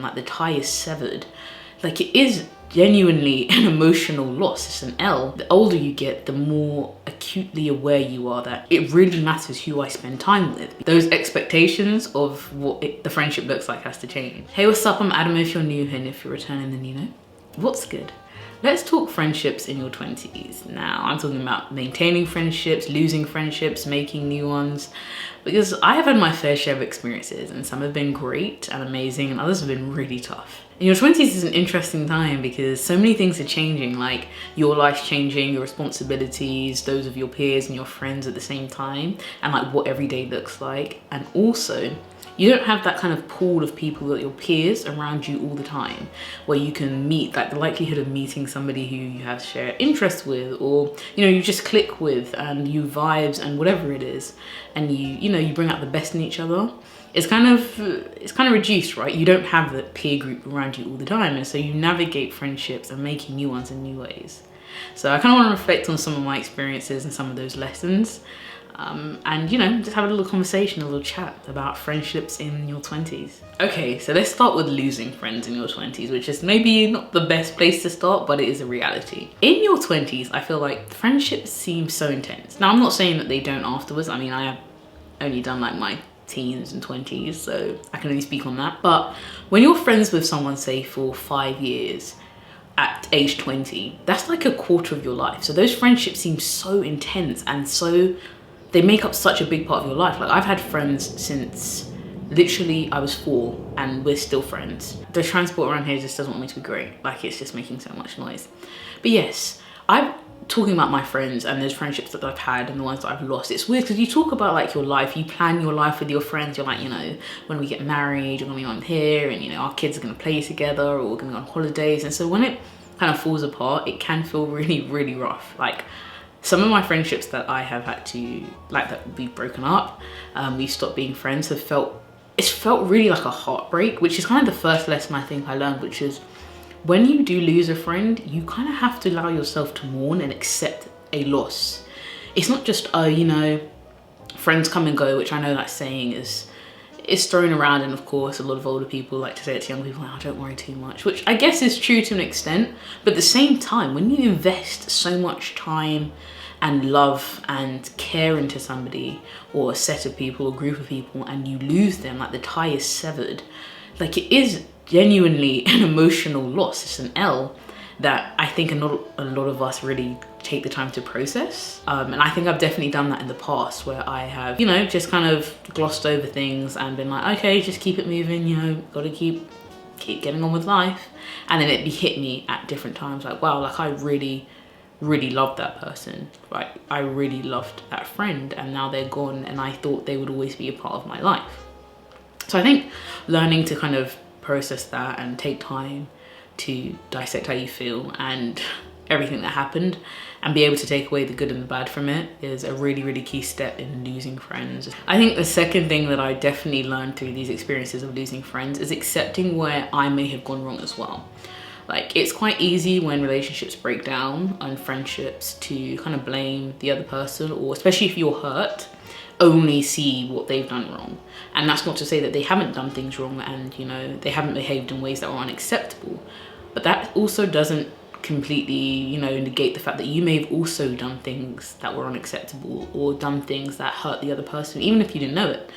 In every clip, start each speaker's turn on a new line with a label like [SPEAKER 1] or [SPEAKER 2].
[SPEAKER 1] like the tie is severed. Like, it is genuinely an emotional loss. It's an L. The older you get, the more acutely aware you are that it really matters who I spend time with. Those expectations of what the friendship looks like has to change. Hey, what's up? I'm Adam if you're new here, and if you're returning, then you know. What's good? Let's talk friendships in your 20s. Now, I'm talking about maintaining friendships, losing friendships, making new ones, because I have had my fair share of experiences, and some have been great and amazing, and others have been really tough. And your 20s is an interesting time because so many things are changing, like your life's changing, your responsibilities, those of your peers and your friends at the same time, and like what every day looks like. And also, you don't have that kind of pool of people that your peers around you all the time, where you can meet, like the likelihood of meeting somebody who you have shared interests with, or you just click with, and you vibes and whatever it is, and you bring out the best in each other. It's kind of reduced, right? You don't have the peer group around you all the time, and so you navigate friendships and making new ones in new ways. So I kind of want to reflect on some of my experiences and some of those lessons. And just have a little conversation, a little chat about friendships in your 20s. Okay, so let's start with losing friends in your 20s, which is maybe not the best place to start, but it is a reality. In your 20s, I feel like friendships seem so intense. Now, I'm not saying that they don't afterwards. I mean, I have only done like my teens and 20s, so I can only speak on that. But when you're friends with someone, say for 5 years, at age 20, that's like a quarter of your life. So those friendships seem so intense, and they make up such a big part of your life. Like, I've had friends since literally I was 4, and we're still friends. The transport around here just doesn't want me to be great. Like, it's just making so much noise. But yes, I'm talking about my friends and those friendships that I've had and the ones that I've lost. It's weird because you talk about like your life, you plan your life with your friends. You're like, when we get married, you're gonna be on here, and our kids are gonna play together, or we're gonna go on holidays. And so when it kind of falls apart, it can feel really, really rough. Like, some of my friendships that I have had to, that we've broken up, we've stopped being friends, it's felt really like a heartbreak, which is kind of the first lesson I think I learned, which is when you do lose a friend, you kind of have to allow yourself to mourn and accept a loss. It's not just, friends come and go, which I know that saying is thrown around, and of course a lot of older people like to say it to young people, don't worry too much, which I guess is true to an extent. But at the same time, when you invest so much time and love and care into somebody, or a set of people or group of people, and you lose them, like the tie is severed, like it is genuinely an emotional loss. It's an L that I think not a lot of us really take the time to process. And I think I've definitely done that in the past, where I have, just kind of glossed over things and been like, okay, just keep it moving, gotta keep getting on with life. And then it hit me at different times, like, wow, like I really, really loved that person, right? I really loved that friend, and now they're gone, and I thought they would always be a part of my life. So I think learning to kind of process that and take time to dissect how you feel and everything that happened, and be able to take away the good and the bad from it, is a really, really key step in losing friends. I think the second thing that I definitely learned through these experiences of losing friends is accepting where I may have gone wrong as well. Like, it's quite easy when relationships break down and friendships to kind of blame the other person, or especially if you're hurt, only see what they've done wrong. And that's not to say that they haven't done things wrong and they haven't behaved in ways that are unacceptable, but that also doesn't completely negate the fact that you may have also done things that were unacceptable, or done things that hurt the other person, even if you didn't know it.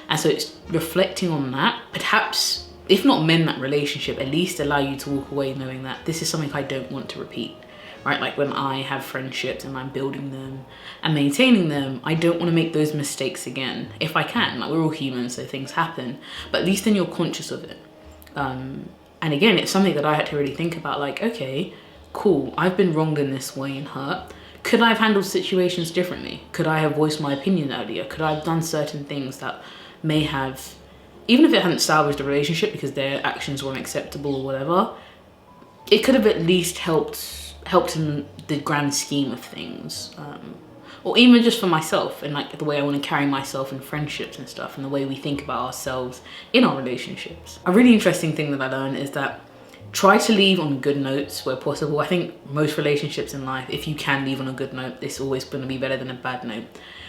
[SPEAKER 1] And so it's reflecting on that, perhaps if not mend that relationship, at least allow you to walk away knowing that this is something I don't want to repeat. Right? Like, when I have friendships and I'm building them and maintaining them, I don't want to make those mistakes again, if I can. Like, we're all humans, so things happen, but at least then you're conscious of it. And again, it's something that I had to really think about, like, okay, cool, I've been wronged in this way and hurt. Could I have handled situations differently? Could I have voiced my opinion earlier? Could I have done certain things that may have, even if it hadn't salvaged the relationship because their actions weren't acceptable or whatever, it could have at least helped in the grand scheme of things, or even just for myself and like the way I want to carry myself in friendships and stuff, and the way we think about ourselves in our relationships. A really interesting thing that I learned is that try to leave on good notes where possible. I think most relationships in life, if you can leave on a good note, it's always going to be better than a bad note.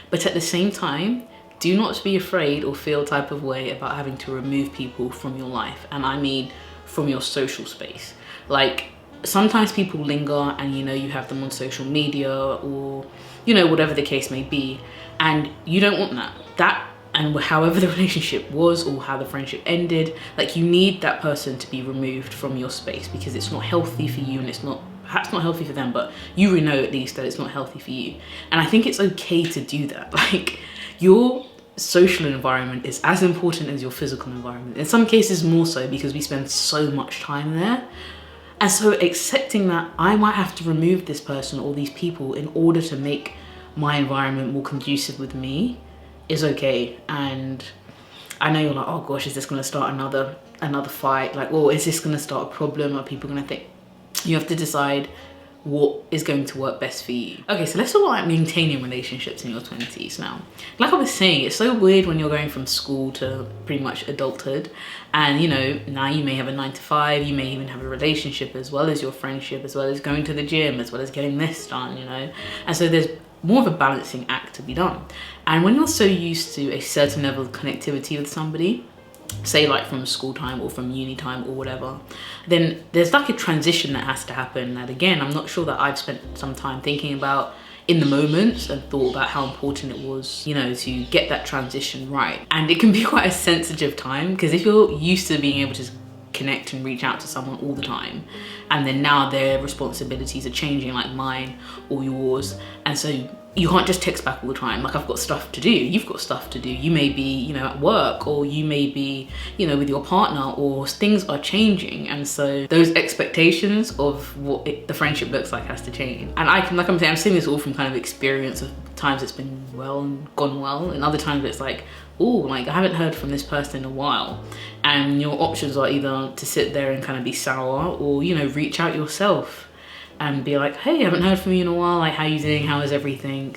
[SPEAKER 1] But at the same time, do not be afraid or feel type of way about having to remove people from your life. And I mean from your social space. Like sometimes people linger and you have them on social media or whatever the case may be, and you don't want that. And however the relationship was or how the friendship ended, like you need that person to be removed from your space, because it's not healthy for you, and it's not perhaps not healthy for them, but you know at least that it's not healthy for you. And I think it's okay to do that. Like your social environment is as important as your physical environment. In some cases more so, because we spend so much time there. And so accepting that I might have to remove this person or these people in order to make my environment more conducive with me is okay. And I know you're like, oh gosh, is this gonna start another fight? Like, well, is this gonna start a problem? Are people gonna think? You have to decide what is going to work best for you. Okay, so let's talk about maintaining relationships in your 20s now. Like I was saying, it's so weird when you're going from school to pretty much adulthood, and now you may have a 9 to 5, you may even have a relationship as well as your friendship, as well as going to the gym, as well as getting this done, and so there's more of a balancing act to be done. And when you're so used to a certain level of connectivity with somebody, say like from school time or from uni time or whatever, then there's like a transition that has to happen. And again, I'm not sure that I've spent some time thinking about in the moment and thought about how important it was, to get that transition right. And it can be quite a sensitive time, because if you're used to being able to connect and reach out to someone all the time, and then now their responsibilities are changing, like mine or yours, and so you can't just text back all the time. Like, I've got stuff to do, you've got stuff to do, you may be at work, or you may be with your partner, or things are changing, and so those expectations of what the friendship looks like has to change. And I'm saying this all from kind of experience of times it's been well and gone well, and other times it's like, oh, like I haven't heard from this person in a while, and your options are either to sit there and kind of be sour, or reach out yourself and be like, hey, I haven't heard from you in a while, like how you doing, how is everything,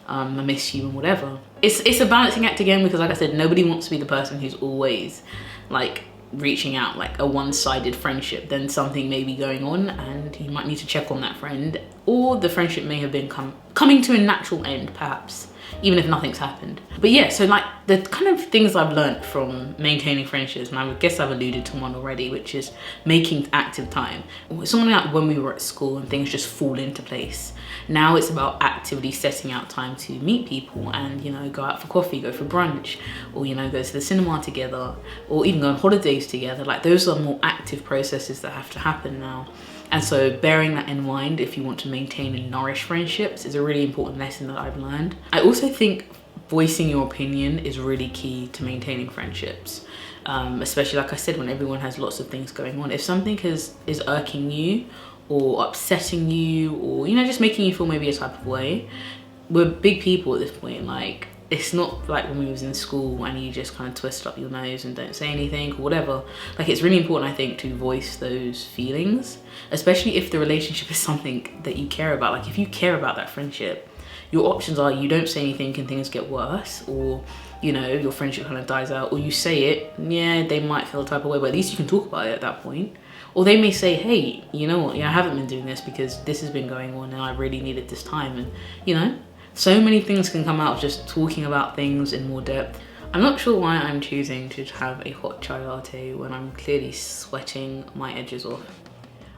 [SPEAKER 1] I miss you, and whatever. It's a balancing act again, because like I said, nobody wants to be the person who's always like reaching out, like a one-sided friendship. Then something may be going on and you might need to check on that friend, or the friendship may have been coming to a natural end, perhaps, even if nothing's happened. But yeah, so like the kind of things I've learned from maintaining friendships, and I guess I've alluded to one already, which is making active time. Something like when we were at school and things just fall into place. Now it's about actively setting out time to meet people and, go out for coffee, go for brunch, or, go to the cinema together, or even go on holidays together. Like those are more active processes that have to happen now. And so bearing that in mind, if you want to maintain and nourish friendships, is a really important lesson that I've learned. I also think voicing your opinion is really key to maintaining friendships. Especially, like I said, when everyone has lots of things going on. If something is irking you or upsetting you, or, just making you feel maybe a type of way, we're big people at this point. Like, it's not like when we was in school and you just kind of twist up your nose and don't say anything or whatever. Like, it's really important, I think, to voice those feelings, especially if the relationship is something that you care about. Like, if you care about that friendship, your options are you don't say anything and things get worse, or your friendship kind of dies out, or you say it, yeah, they might feel a type of way, but at least you can talk about it at that point. Or they may say, hey, you know what, I haven't been doing this because this has been going on and I really needed this time. And so many things can come out of just talking about things in more depth. I'm not sure why I'm choosing to have a hot chai latte when I'm clearly sweating my edges off.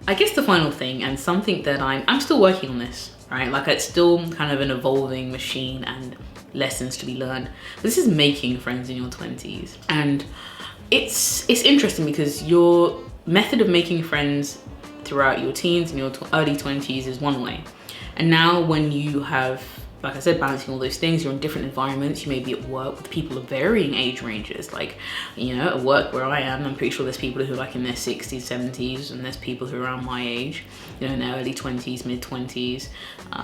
[SPEAKER 1] I guess the final thing, and something that I'm still working on this, right? Like, it's still kind of an evolving machine and lessons to be learned. But this is making friends in your 20s. And it's interesting because your method of making friends throughout your teens and your early 20s is one way. And now when you have, like I said, balancing all those things, you're in different environments. You may be at work with people of varying age ranges. Like, at work where I am, I'm pretty sure there's people who are like in their 60s, 70s, and there's people who are around my age, in their early 20s, mid 20s.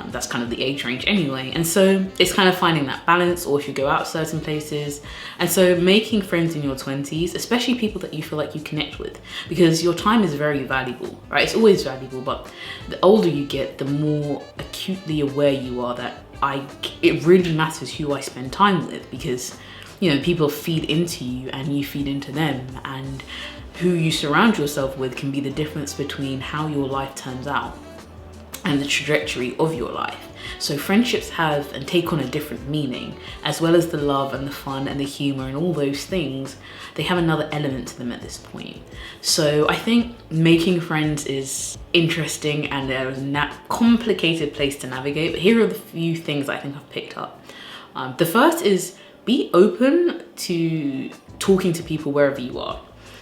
[SPEAKER 1] That's kind of the age range anyway. And so it's kind of finding that balance, or if you go out certain places. And so making friends in your 20s, especially people that you feel like you connect with, because your time is very valuable, right? It's always valuable, but the older you get, the more acutely aware you are that it really matters who I spend time with, because people feed into you and you feed into them, and who you surround yourself with can be the difference between how your life turns out and the trajectory of your life. So friendships have and take on a different meaning, as well as the love and the fun and the humor and all those things. They have another element to them at this point. So I think making friends is interesting and there is a complicated place to navigate, but here are the few things I think I've picked up. The first is be open to talking to people wherever you are.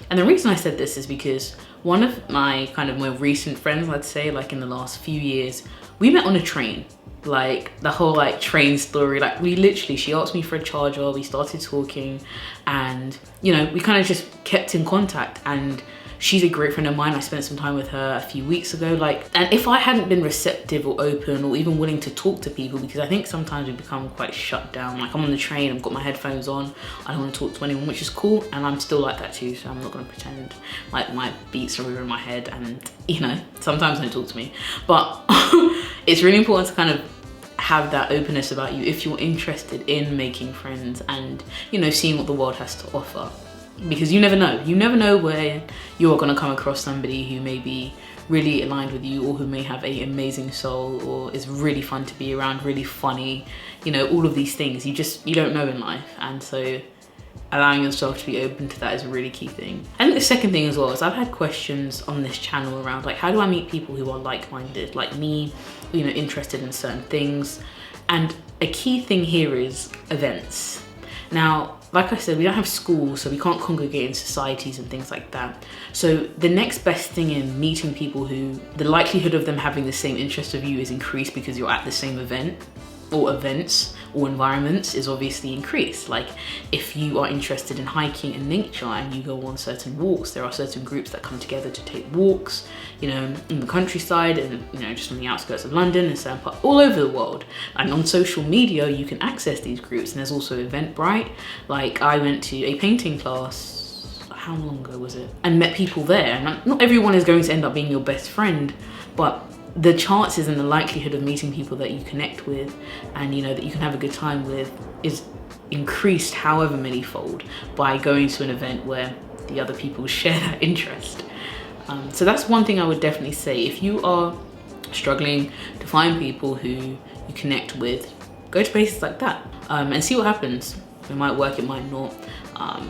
[SPEAKER 1] And the reason I said this is because one of my kind of more recent friends, I'd say, like in the last few years, we met on a train. Like the whole like train story, like we literally, she asked me for a charger, we started talking, and you know, we kind of just kept in contact. And she's a great friend of mine. I spent some time with her a few weeks ago. Like, and if I hadn't been receptive or open or even willing to talk to people, because I think sometimes we become quite shut down. Like I'm on the train, I've got my headphones on, I don't want to talk to anyone, which is cool. And I'm still like that too. So I'm not going to pretend like my beats are over in my head and, you know, sometimes don't talk to me. But it's really important to kind of have that openness about you if you're interested in making friends and, you know, seeing what the world has to offer. Because you never know where you're going to come across somebody who may be really aligned with you, or who may have an amazing soul, or is really fun to be around, really funny, you know, all of these things you don't know in life. And so allowing yourself to be open to that is a really key thing. I think the second thing as well is I've had questions on this channel around like, how do I meet people who are like-minded like me, you know, interested in certain things? And a key thing here is events. Now, like I said, we don't have schools, so we can't congregate in societies and things like that. So the next best thing in meeting people who the likelihood of them having the same interest of you is increased because you're at the same event or events or environments is obviously increased. Like if you are interested in hiking and nature and you go on certain walks, there are certain groups that come together to take walks, you know, in the countryside and, you know, just on the outskirts of London and certain parts all over the world. And on social media, you can access these groups. And there's also Eventbrite. Like I went to a painting class, how long ago was it? And met people there. And not everyone is going to end up being your best friend, but the chances and the likelihood of meeting people that you connect with and, you know, that you can have a good time with is increased however many fold by going to an event where the other people share that interest. So that's one thing I would definitely say. If you are struggling to find people who you connect with, go to places like that and see what happens. It might work, it might not,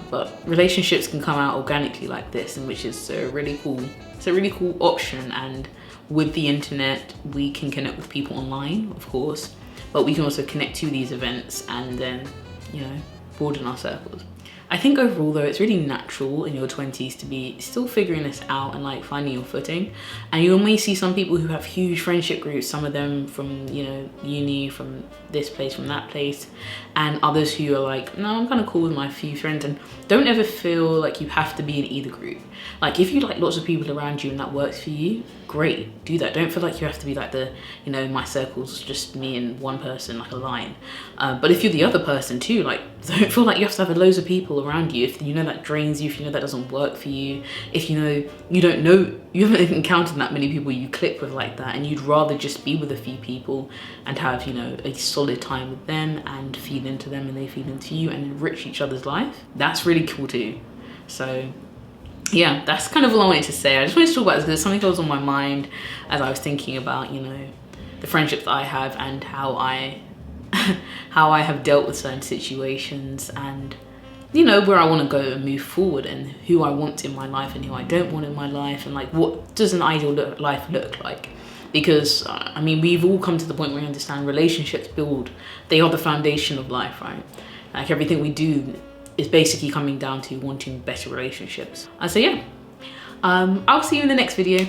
[SPEAKER 1] but relationships can come out organically like this, and which is a really cool option. And with the internet, we can connect with people online, of course, but we can also connect to these events and then, you know, broaden our circles. I think overall though, it's really natural in your 20s to be still figuring this out and like finding your footing. And you may see some people who have huge friendship groups, some of them from, you know, uni, from this place, from that place, and others who are like, no, I'm kind of cool with my few friends. And don't ever feel like you have to be in either group. Like if you like lots of people around you and that works for you, great, do that. Don't feel like you have to be like the, you know, my circle's just me and one person, like a line. But if you're the other person too, like don't feel like you have to have loads of people around you. If you know that drains you, if you know that doesn't work for you, if you know you haven't encountered that many people you click with like that, and you'd rather just be with a few people and have, you know, a solid time with them and feed into them and they feed into you and enrich each other's life, that's really cool too. So yeah, that's kind of all I wanted to say. I just wanted to talk about this because something that was on my mind as I was thinking about, you know, the friendships that I have and how I have dealt with certain situations, and, you know, where I want to go and move forward, and who I want in my life and who I don't want in my life, and like what does an ideal life look like. Because I mean, we've all come to the point where we understand relationships they are the foundation of life, right? Like everything we do is basically coming down to wanting better relationships. So yeah, I'll see you in the next video.